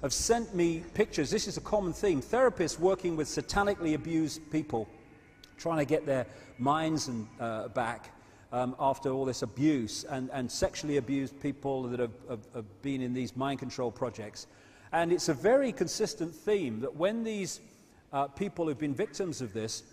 have sent me pictures. This is a common theme. Therapists working with satanically abused people, trying to get their minds and, back after all this abuse, and sexually abused people that have been in these mind control projects. And it's a very consistent theme that when these people who've been victims of this,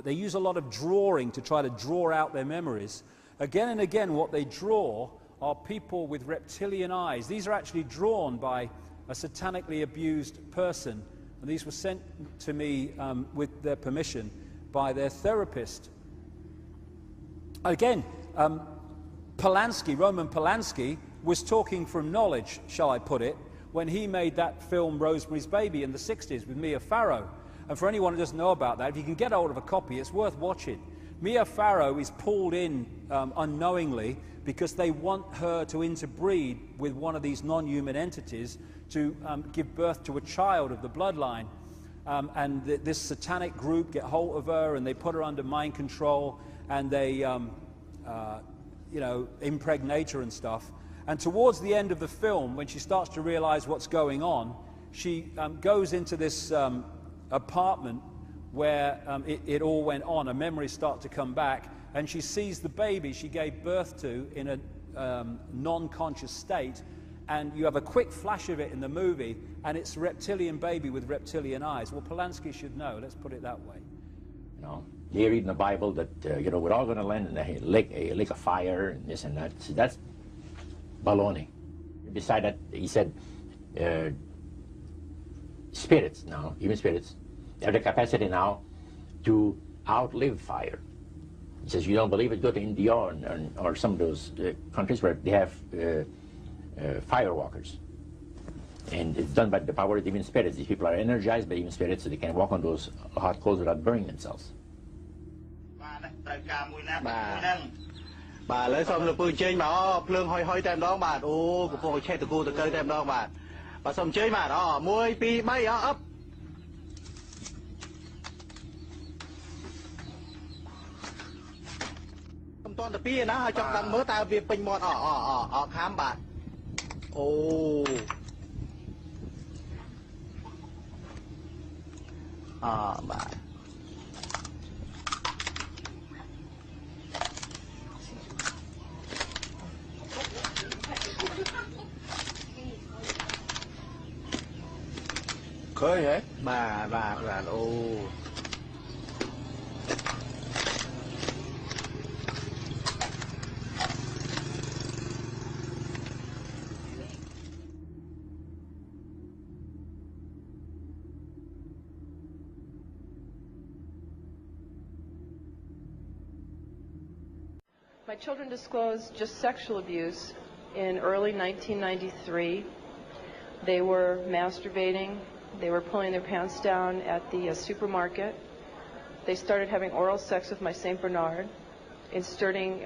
they use a lot of drawing to try to draw out their memories. Again and again, what they draw are people with reptilian eyes. These are actually drawn by a satanically abused person, and these were sent to me with their permission by their therapist. Again, Roman Polanski was talking from knowledge, shall I put it, when he made that film Rosemary's Baby in the 60s with Mia Farrow. And for anyone who doesn't know about that, if you can get hold of a copy, it's worth watching. Mia Farrow is pulled in unknowingly because they want her to interbreed with one of these non-human entities to give birth to a child of the bloodline. And this satanic group get hold of her and they put her under mind control, and they, you know, impregnate her and stuff. And towards the end of the film, when she starts to realize what's going on, she goes into this apartment where it all went on. Her memories start to come back, and she sees the baby she gave birth to in a non-conscious state, and you have a quick flash of it in the movie, and it's a reptilian baby with reptilian eyes. Well, Polanski should know, let's put it that way. You know, they read in the Bible that, you know, we're all going to land in a lake of fire, and this and that. So that's baloney. Beside that, he said, spirits now, even spirits, they have the capacity now to outlive fire. He says, you don't believe it, go to India or some of those countries where they have firewalkers. And it's done by the power of even spirits. These people are energized by even spirits, so they can walk on those hot coals without burning themselves. បាទឥឡូវសូមលោកពូអញ្ជើញមកភ្លើងហុយតែម្ដងបាទអូកំពុងឆេះតគូតកើតែម្ដងបាទបាទសូមអញ្ជើញបាទ1 2 3អប់ខ្ញុំតន់តែពីណាហើយចង់ដឹងមើលតើវាពេញមាត់ខាំបាទអូបាទឃើញហ៎បាទអូ My children disclosed just sexual abuse in early 1993. They were masturbating. They were pulling their pants down at the supermarket. They started having oral sex with my St. Bernard, inserting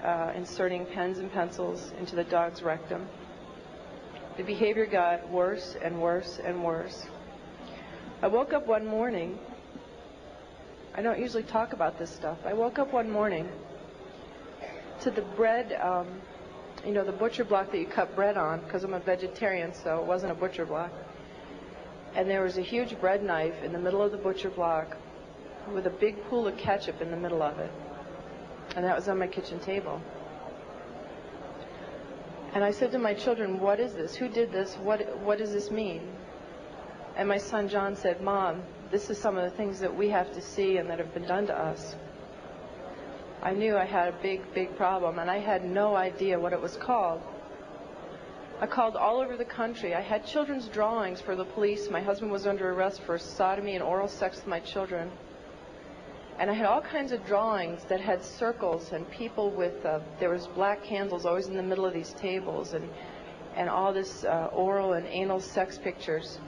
pens and pencils into the dog's rectum. The behavior got worse and worse and worse. I woke up one morning. I don't usually talk about this stuff. I woke up one morning to the bread, you know, the butcher block that you cut bread on, because I'm a vegetarian, so it wasn't a butcher block. And there was a huge bread knife in the middle of the butcher block with a big pool of ketchup in the middle of it. And that was on my kitchen table. And I said to my children, what is this? Who did this? What does this mean? And my son John said, Mom, this is some of the things that we have to see and that have been done to us. I knew I had a big problem, and I had no idea what it was called. I called all over the country. I had children's drawings for the police. My husband was under arrest for sodomy and oral sex with my children. And I had all kinds of drawings that had circles and people with, there was black candles always in the middle of these tables, and all this oral and anal sex pictures.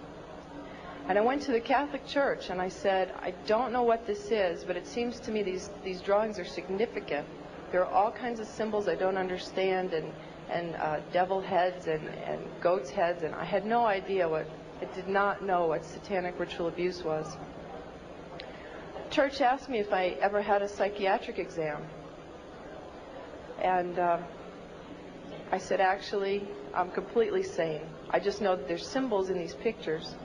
And I went to the Catholic Church and I said, I don't know what this is, but it seems to me these drawings are significant. There are all kinds of symbols I don't understand, and devil heads and goats heads, and I had no idea I did not know what satanic ritual abuse was. Church asked me if I ever had a psychiatric exam. And I said, actually, I'm completely sane. I just know that there's symbols in these pictures.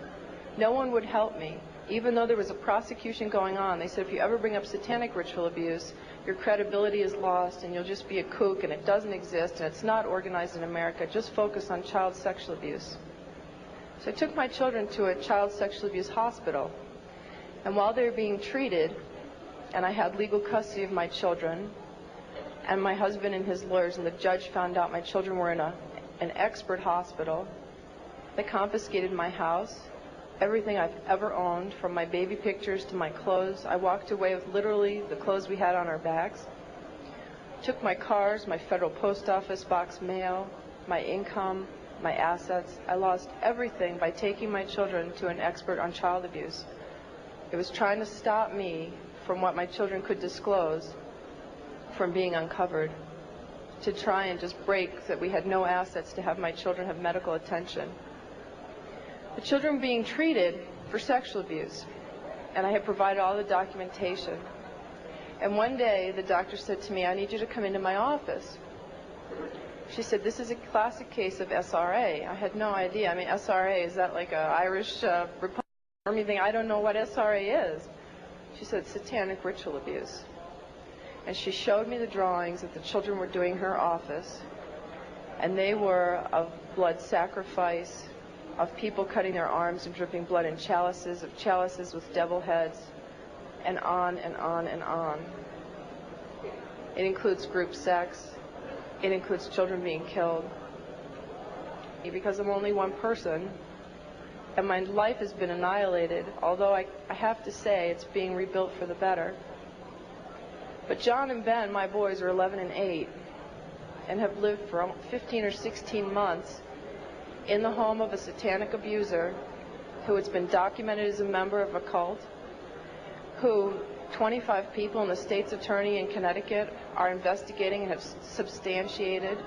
No one would help me. Even though there was a prosecution going on, they said if you ever bring up satanic ritual abuse, your credibility is lost and you'll just be a kook and it doesn't exist and it's not organized in America. Just focus on child sexual abuse. So I took my children to a child sexual abuse hospital. And while they were being treated, and I had legal custody of my children, and my husband and his lawyers and the judge found out my children were in an expert hospital, they confiscated my house, everything I've ever owned, from my baby pictures to my clothes. I walked away with literally the clothes we had on our backs. Took my cars, my federal post office box mail, my income, my assets. I lost everything by taking my children to an expert on child abuse. It was trying to stop me from what my children could disclose from being uncovered, to try and just break that we had no assets to have my children have medical attention. The children being treated for sexual abuse, and I had provided all the documentation. And one day the doctor said to me, I need you to come into my office. She said, this is a classic case of SRA. I had no idea. I mean, SRA, is that like an Irish Republican Army thing? I don't know what SRA is. She said, satanic ritual abuse. And she showed me the drawings that the children were doing in her office, and they were of blood sacrifice, of people cutting their arms and dripping blood in chalices, of chalices with devil heads, and on and on and on. It includes group sex. It includes children being killed. Because I'm only one person, and my life has been annihilated, although I have to say it's being rebuilt for the better. But John and Ben, my boys, are 11 and 8, and have lived for 15 or 16 months in the home of a satanic abuser who has been documented as a member of a cult, who 25 people and the state's attorney in Connecticut are investigating and have substantiated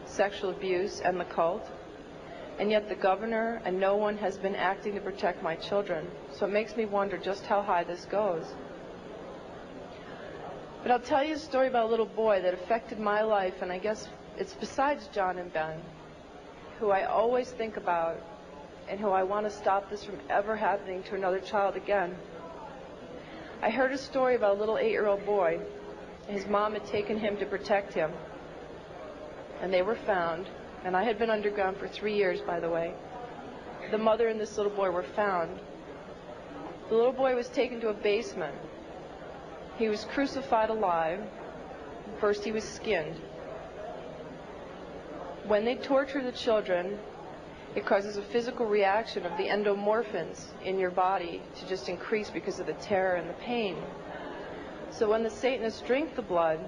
sexual abuse and the cult. And yet the governor and no one has been acting to protect my children. So it makes me wonder just how high this goes. But I'll tell you a story about a little boy that affected my life, and I guess it's besides John and Ben, who I always think about and who I want to stop this from ever happening to another child again. I heard a story about a little 8-year-old boy. His mom had taken him to protect him, and they were found. And I had been underground for 3 years, by the way. The mother and this little boy were found. The little boy was taken to a basement. He was crucified alive. First he was skinned. When they torture the children, it causes a physical reaction of the endomorphins in your body to just increase because of the terror and the pain. So when the Satanists drink the blood,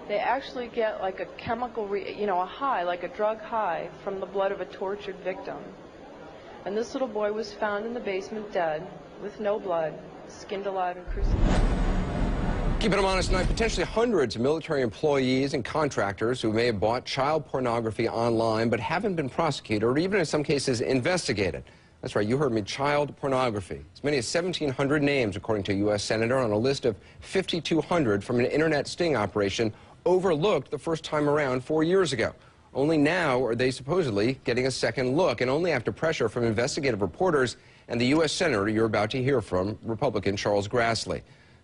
they actually get like a chemical, a high, like a drug high from the blood of a tortured victim. And this little boy was found in the basement dead, with no blood, skinned alive and crucified. Keeping them honest tonight, potentially hundreds of military employees and contractors who may have bought child pornography online but haven't been prosecuted or even in some cases investigated. That's right, you heard me, child pornography. As many as 1,700 names, according to a U.S. senator, on a list of 5,200 from an internet sting operation overlooked the first time around 4 years ago. Only now are they supposedly getting a second look, and only after pressure from investigative reporters and the U.S. senator you're about to hear from, Republican Charles Grassley.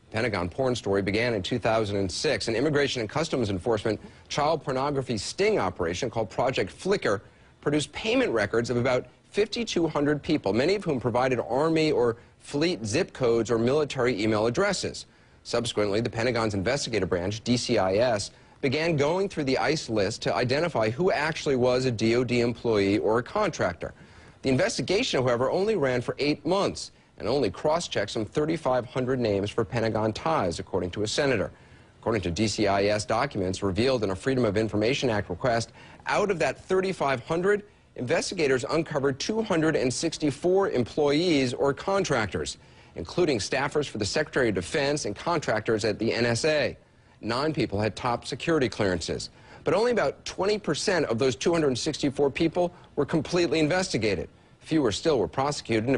The Pentagon porn story began in 2006. An Immigration and Customs Enforcement child pornography sting operation called Project Flicker produced payment records of about 5,200 people, many of whom provided Army or fleet zip codes or military email addresses. Subsequently, the Pentagon's investigative branch, DCIS, began going through the ICE list to identify who actually was a DoD employee or a contractor. The investigation, however, only ran for 8 months and only cross-checked some 3,500 names for Pentagon ties, according to a senator. According to DCIS documents revealed in a Freedom of Information Act request, out of that 3,500, investigators uncovered 264 employees or contractors, including staffers for the Secretary of Defense and contractors at the NSA. 9 people had top security clearances. But only about 20% of those 264 people were completely investigated. Fewer still were prosecuted, and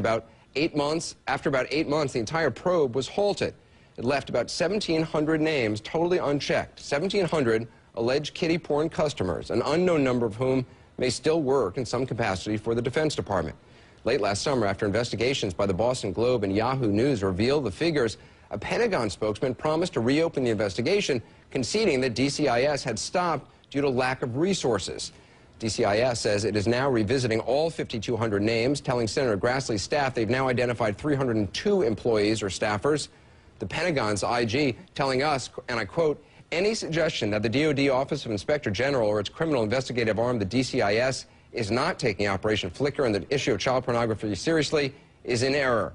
after about 8 months, the entire probe was halted. It left about 1,700 names totally unchecked, 1,700 alleged kiddie porn customers, an unknown number of whom may still work in some capacity for the Defense Department. Late last summer, after investigations by the Boston Globe and Yahoo News revealed the figures, a Pentagon spokesman promised to reopen the investigation, conceding that DCIS had stopped due to lack of resources. DCIS says it is now revisiting all 5,200 names, telling Senator Grassley's staff they've now identified 302 employees or staffers. The Pentagon's IG telling us, and I quote, any suggestion that the DoD Office of Inspector General or its criminal investigative arm, the DCIS, is not taking Operation Flicker and the issue of child pornography seriously is in error.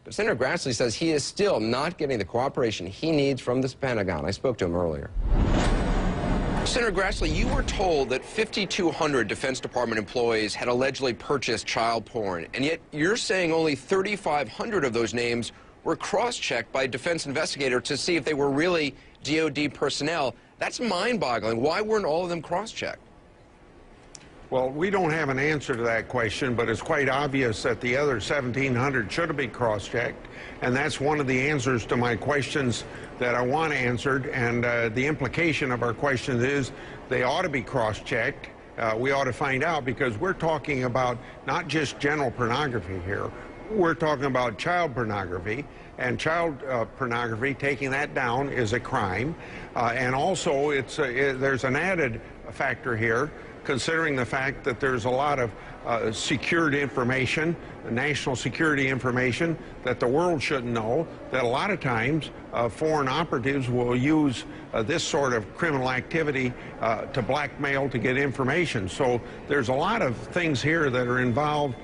But Senator Grassley says he is still not getting the cooperation he needs from this Pentagon. I spoke to him earlier. Senator Grassley, you were told that 5,200 Defense Department employees had allegedly purchased child porn, and yet you're saying only 3,500 of those names were cross-checked by a defense investigator to see if they were really DoD personnel. That's mind-boggling. Why weren't all of them cross-checked? Well, we don't have an answer to that question, but it's quite obvious that the other 1,700 should have been cross-checked, and that's one of the answers to my questions that I want answered, and the implication of our questions is they ought to be cross-checked. We ought to find out, because we're talking about not just general pornography here. We're talking about child pornography, and child pornography, taking that down is a crime, and also there's an added factor here, considering the fact that there's a lot of secured information, national security information that the world shouldn't know, that a lot of times foreign operatives will use this sort of criminal activity to blackmail to get information. So there's a lot of things here that are involved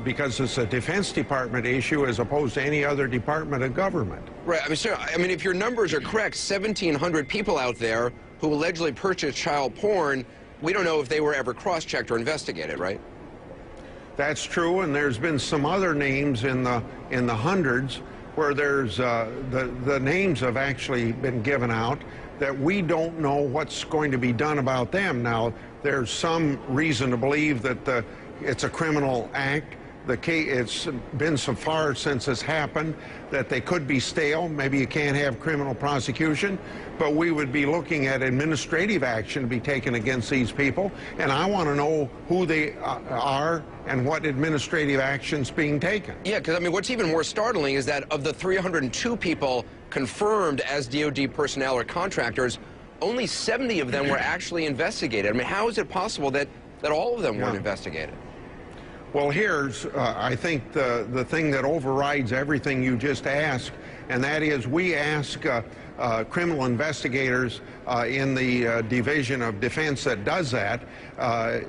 because it's a Defense Department issue as opposed to any other department of government. Right. I mean, sir, if your numbers are correct, 1,700 people out there who allegedly purchased child porn, we don't know if they were ever cross-checked or investigated, right? That's true, and there's been some other names in the hundreds where there's the names have actually been given out that we don't know what's going to be done about them. Now, there's some reason to believe that it's a criminal act. It's been so far since it's happened that they could be stale. Maybe you can't have criminal prosecution, but we would be looking at administrative action to be taken against these people. And I want to know who they are and what administrative action's being taken. Yeah, because what's even more startling is that of the 302 people confirmed as DoD personnel or contractors, only 70 of them were actually investigated. How is it possible that all of them weren't investigated? Well, here's, I think, the thing that overrides everything you just asked, and that is we ask criminal investigators in the Division of Defense that does that,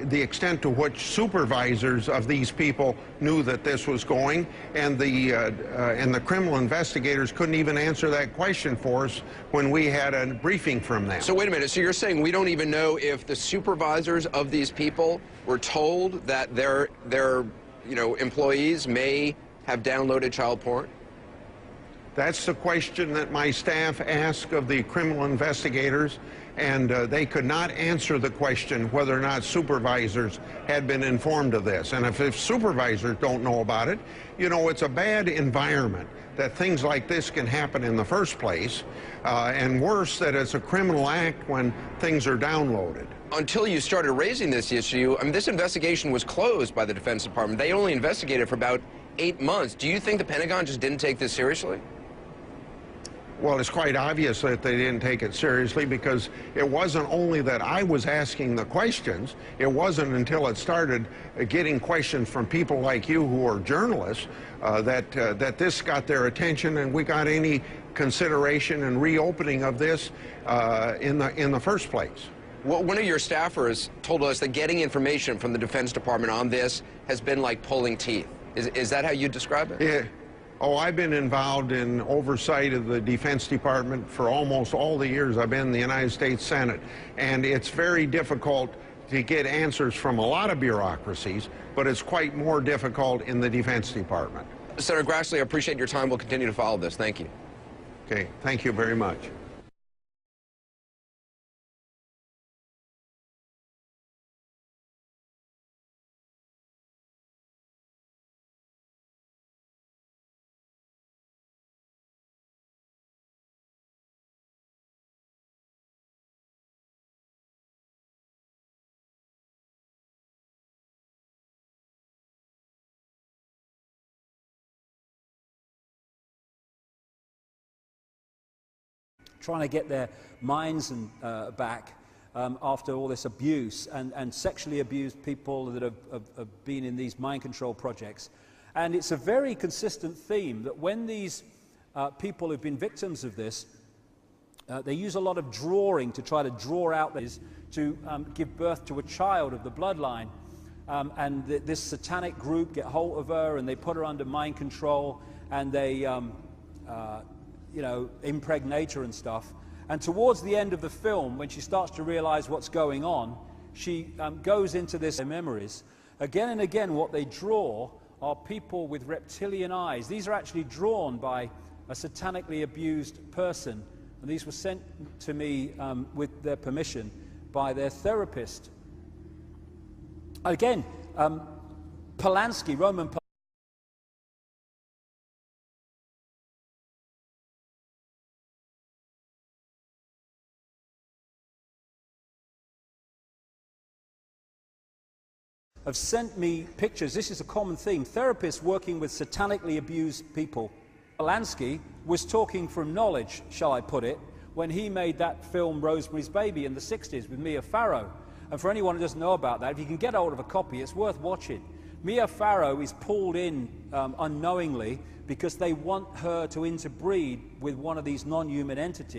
the extent to which supervisors of these people knew that this was going, and the criminal investigators couldn't even answer that question for us when we had a briefing from them. So wait a minute, so you're saying we don't even know if the supervisors of these people were told that their employees may have downloaded child porn? That's the question that my staff asked of the criminal investigators, and they could not answer the question whether or not supervisors had been informed of this. And if supervisors don't know about it, it's a bad environment that things like this can happen in the first place, and worse, that it's a criminal act when things are downloaded. Until you started raising this issue, this investigation was closed by the Defense Department. They only investigated for about 8 months. Do you think the Pentagon just didn't take this seriously? Well, it's quite obvious that they didn't take it seriously, because it wasn't only that I was asking the questions. It wasn't until it started getting questions from people like you who are journalists that this got their attention, and we got any consideration and reopening of this in the first place. Well, one of your staffers told us that getting information from the Defense Department on this has been like pulling teeth. Is that how you describe it? Yeah. Oh, I've been involved in oversight of the Defense Department for almost all the years I've been in the United States Senate, and it's very difficult to get answers from a lot of bureaucracies, but it's quite more difficult in the Defense Department. Senator Grassley, I appreciate your time. We'll continue to follow this. Thank you. Okay, thank you very much. trying to get their minds back after all this abuse, and sexually abused people that have been in these mind control projects. And it's a very consistent theme that when these people who've been victims of this, they use a lot of drawing to try to draw out this, to give birth to a child of the bloodline. And this satanic group get hold of her and they put her under mind control, and they, you know, impregnate her and stuff. And towards the end of the film, when she starts to realize what's going on, she goes into this memories. Again and again, what they draw are people with reptilian eyes. These are actually drawn by a satanically abused person, and these were sent to me with their permission by their therapist. Again, Polanski, Roman Polanski, have sent me pictures. This is a common theme. Therapists working with satanically abused people. Polanski was talking from knowledge, shall I put it, when he made that film Rosemary's Baby in the 60s with Mia Farrow. And for anyone who doesn't know about that, if you can get hold of a copy, it's worth watching. Mia Farrow is pulled in unknowingly because they want her to interbreed with one of these non-human entities.